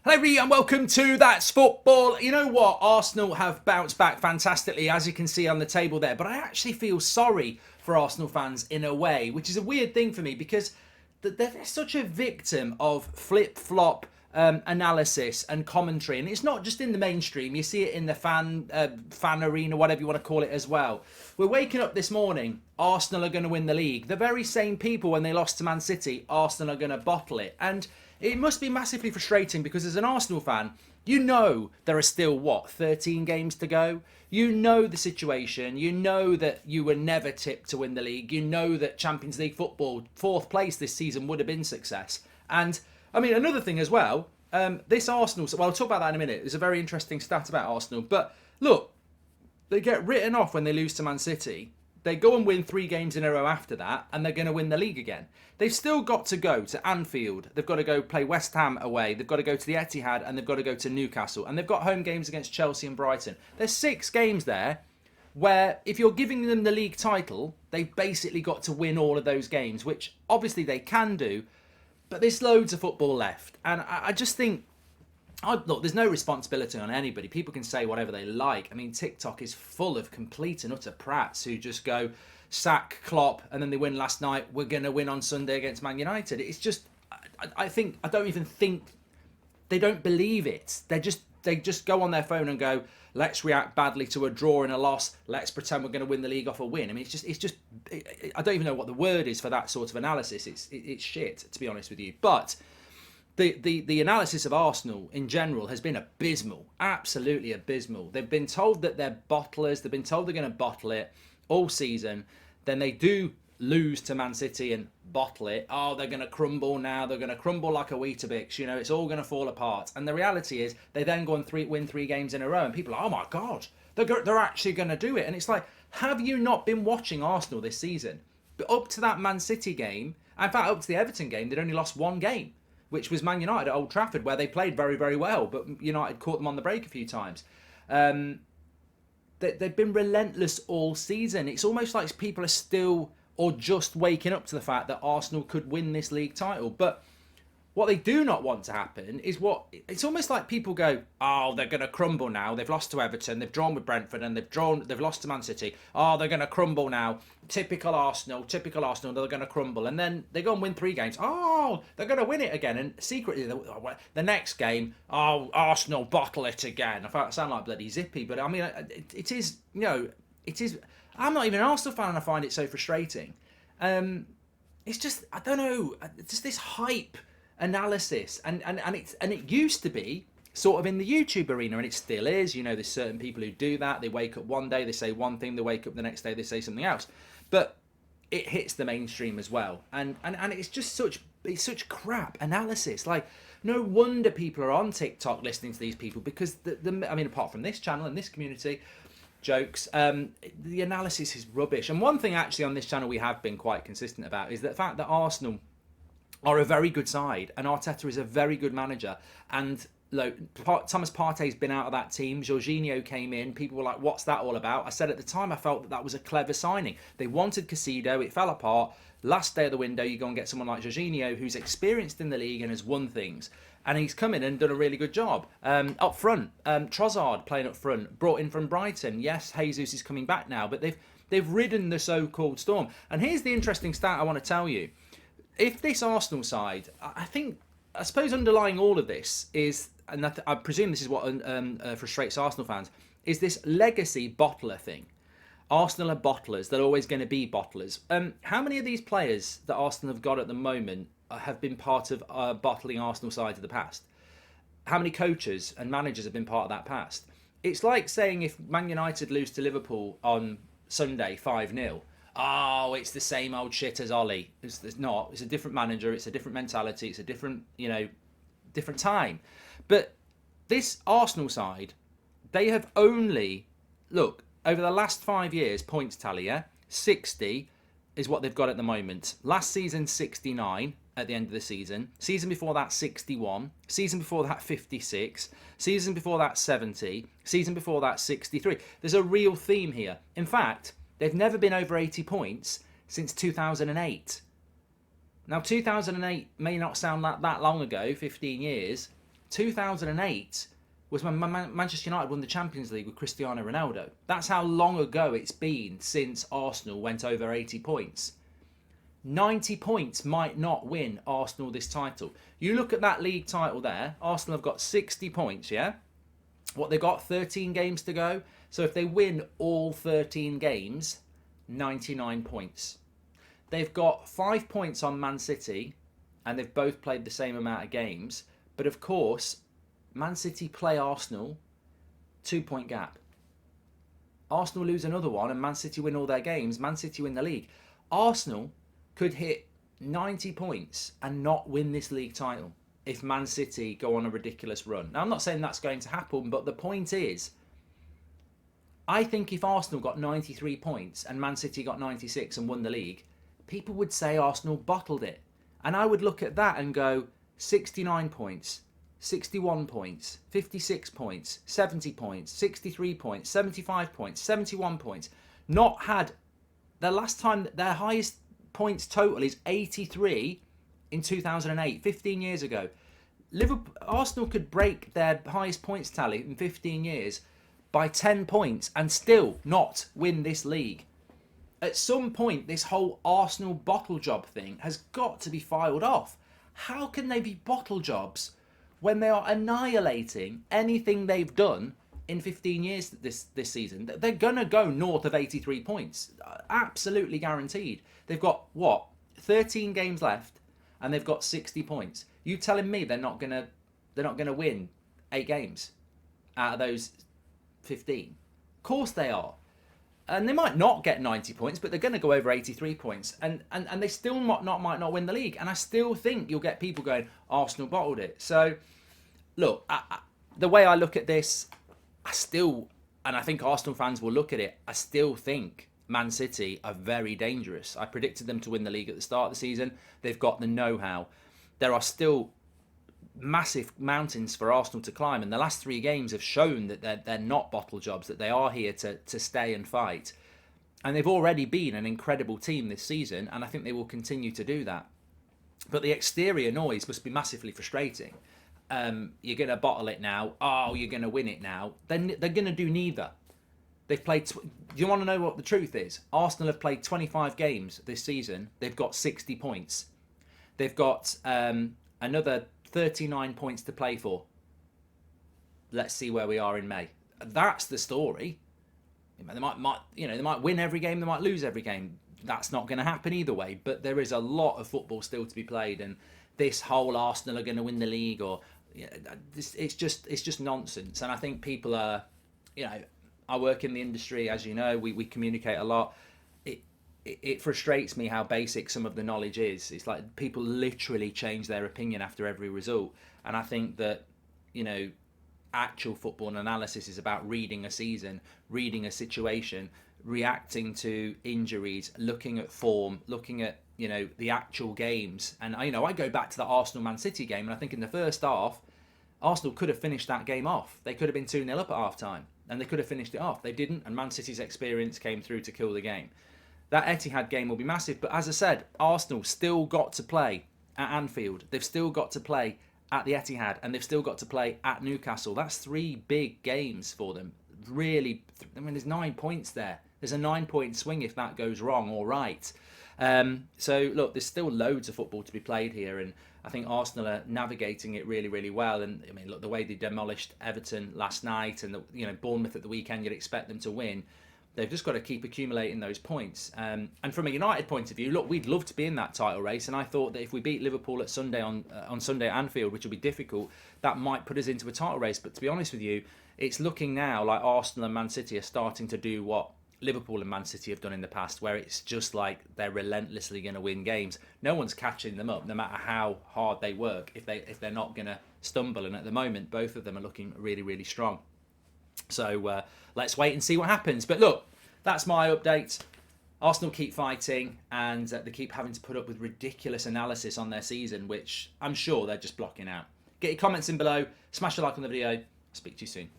Hello everybody and welcome to That's Football. You know what? Arsenal have bounced back fantastically, as you can see on the table there. But I actually feel sorry for Arsenal fans in a way, which is a weird thing for me because they're such a victim of flip-flop analysis and commentary. And it's not just in the mainstream. You see it in the fan arena, whatever you want to call it as well. We're waking up this morning, Arsenal are going to win the league. The very same people when they lost to Man City, Arsenal are going to bottle it. And it must be massively frustrating because as an Arsenal fan, you know there are still, 13 games to go? You know the situation. You know that you were never tipped to win the league. You know that Champions League football, 4th place this season, would have been success. And, I mean, another thing as well, this Arsenal... Well, I'll talk about that in a minute. There's a very interesting stat about Arsenal. But, look, they get written off when they lose to Man City. They go and win 3 games in a row after that, and they're going to win the league again. They've still got to go to Anfield. They've got to go play West Ham away. They've got to go to the Etihad, and they've got to go to Newcastle. And they've got home games against Chelsea and Brighton. There's 6 games there where if you're giving them the league title, they've basically got to win all of those games, which obviously they can do. But there's loads of football left. And I just think... Look, there's no responsibility on anybody. People can say whatever they like. I mean, TikTok is full of complete and utter prats who just go, sack Klopp, and then they win last night. We're going to win on Sunday against Man United. It's just, I don't even think, they don't believe it. They just go on their phone and go, let's react badly to a draw and a loss. Let's pretend we're going to win the league off a win. I mean, I don't even know what the word is for that sort of analysis. It's shit, to be honest with you. But... The analysis of Arsenal in general has been abysmal, absolutely abysmal. They've been told that they're bottlers, they've been told they're going to bottle it all season. Then they do lose to Man City and bottle it. Oh, they're going to crumble now, they're going to crumble like a Weetabix, it's all going to fall apart. And the reality is they then go and win 3 games in a row and people are, oh my God, they're actually going to do it. And it's like, have you not been watching Arsenal this season? But up to that Man City game, in fact, up to the Everton game, they'd only lost 1 game, which was Man United at Old Trafford, where they played very, very well, but United caught them on the break a few times. They've been relentless all season. It's almost like people are still or just waking up to the fact that Arsenal could win this league title. But what they do not want to happen is it's almost like people go, oh, they're going to crumble now. They've lost to Everton, they've drawn with Brentford, and they've lost to Man City. Oh, they're going to crumble now. Typical Arsenal, they're going to crumble. And then they go and win 3 games. Oh, they're going to win it again. And secretly, the next game, oh, Arsenal bottle it again. I sound like bloody Zippy, but I mean, it is, it is. I'm not even an Arsenal fan and I find it so frustrating. It's just, I don't know, just this hype analysis, and it used to be sort of in the YouTube arena, and it still is. There's certain people who do that. They wake up one day, they say one thing, they wake up the next day, they say something else. But it hits the mainstream as well, and it's just such crap analysis. Like, no wonder people are on TikTok listening to these people, because I mean, apart from this channel and this community, jokes, the analysis is rubbish. And one thing actually on this channel we have been quite consistent about is the fact that Arsenal are a very good side, and Arteta is a very good manager. And Thomas Partey's been out of that team. Jorginho came in. People were like, what's that all about? I said at the time I felt that was a clever signing. They wanted Caicedo. It fell apart. Last day of the window, you go and get someone like Jorginho, who's experienced in the league and has won things. And he's come in and done a really good job. Up front, Trossard playing up front, brought in from Brighton. Yes, Jesus is coming back now, but they've ridden the so-called storm. And here's the interesting stat I want to tell you. If this Arsenal side, I suppose underlying all of this is, and I presume this is what frustrates Arsenal fans, is this legacy bottler thing. Arsenal are bottlers. They're always going to be bottlers. How many of these players that Arsenal have got at the moment have been part of bottling Arsenal sides of the past? How many coaches and managers have been part of that past? It's like saying if Man United lose to Liverpool on Sunday 5-0, oh, it's the same old shit as Ollie. It's not. It's a different manager. It's a different mentality. It's a different, different time. But this Arsenal side, they have only, look, over the last 5 years, points tally, 60 is what they've got at the moment. Last season, 69 at the end of the season. Season before that, 61. Season before that, 56. Season before that, 70. Season before that, 63. There's a real theme here. In fact, they've never been over 80 points since 2008. Now, 2008 may not sound that long ago, 15 years, 2008 was when Manchester United won the Champions League with Cristiano Ronaldo. That's how long ago it's been since Arsenal went over 80 points. 90 points might not win Arsenal this title. You look at that league title there, Arsenal have got 60 points, yeah? What, they've got 13 games to go? So if they win all 13 games, 99 points. They've got 5 points on Man City, and they've both played the same amount of games. But of course, Man City play Arsenal, 2-point gap. Arsenal lose another one, and Man City win all their games. Man City win the league. Arsenal could hit 90 points and not win this league title if Man City go on a ridiculous run. Now, I'm not saying that's going to happen, but the point is, I think if Arsenal got 93 points and Man City got 96 and won the league, people would say Arsenal bottled it. And I would look at that and go, 69 points, 61 points, 56 points, 70 points, 63 points, 75 points, 71 points. Not had, the last time, their highest points total is 83 in 2008, 15 years ago. Arsenal could break their highest points tally in 15 years by 10 points and still not win this league. At some point, this whole Arsenal bottle job thing has got to be filed off. How can they be bottle jobs when they are annihilating anything they've done in 15 years this season? They're going to go north of 83 points. Absolutely guaranteed. They've got, 13 games left, and they've got 60 points. You telling me they're not going to win 8 games out of those 15? Of course they are. And they might not get 90 points, but they're going to go over 83 points. And they still might not win the league. And I still think you'll get people going, Arsenal bottled it. So, look, the way I look at this, and I think Arsenal fans will look at it, I still think Man City are very dangerous. I predicted them to win the league at the start of the season. They've got the know-how. There are still massive mountains for Arsenal to climb, and the last 3 games have shown that they're not bottle jobs, that they are here to stay and fight. And they've already been an incredible team this season, and I think they will continue to do that. But the exterior noise must be massively frustrating. You're going to bottle it now. Oh, you're going to win it now. Then they're going to do neither. They've played. Do you want to know what the truth is? Arsenal have played 25 games this season. They've got 60 points. They've got another 39 points to play for. Let's see where we are in May. That's the story. They might win every game. They might lose every game. That's not going to happen either way. But there is a lot of football still to be played, and this whole Arsenal are going to win the league, or it's just nonsense. And I think people are, I work in the industry, as you know, we communicate a lot. It frustrates me how basic some of the knowledge is. It's like people literally change their opinion after every result. And I think that, actual football analysis is about reading a season, reading a situation, reacting to injuries, looking at form, looking at, the actual games. And, I go back to the Arsenal-Man City game, and I think in the first half, Arsenal could have finished that game off. They could have been 2-0 up at half-time, and they could have finished it off. They didn't, and Man City's experience came through to kill the game. That Etihad game will be massive, but as I said, Arsenal still got to play at Anfield. They've still got to play at the Etihad, and they've still got to play at Newcastle. That's 3 big games for them. Really, there's 9 points there. There's a 9-point swing if that goes wrong or right. So, look, there's still loads of football to be played here, and I think Arsenal are navigating it really, really well. And, look, the way they demolished Everton last night and, Bournemouth at the weekend, you'd expect them to win. They've just got to keep accumulating those points. And from a United point of view, look, we'd love to be in that title race. And I thought that if we beat Liverpool at Sunday on Sunday at Anfield, which will be difficult, that might put us into a title race. But to be honest with you, it's looking now like Arsenal and Man City are starting to do what Liverpool and Man City have done in the past, where it's just like they're relentlessly going to win games. No one's catching them up, no matter how hard they work, if they're not going to stumble. And at the moment, both of them are looking really, really strong. So let's wait and see what happens. But look, that's my update. Arsenal keep fighting, and they keep having to put up with ridiculous analysis on their season, which I'm sure they're just blocking out. Get your comments in below. Smash a like on the video. Speak to you soon.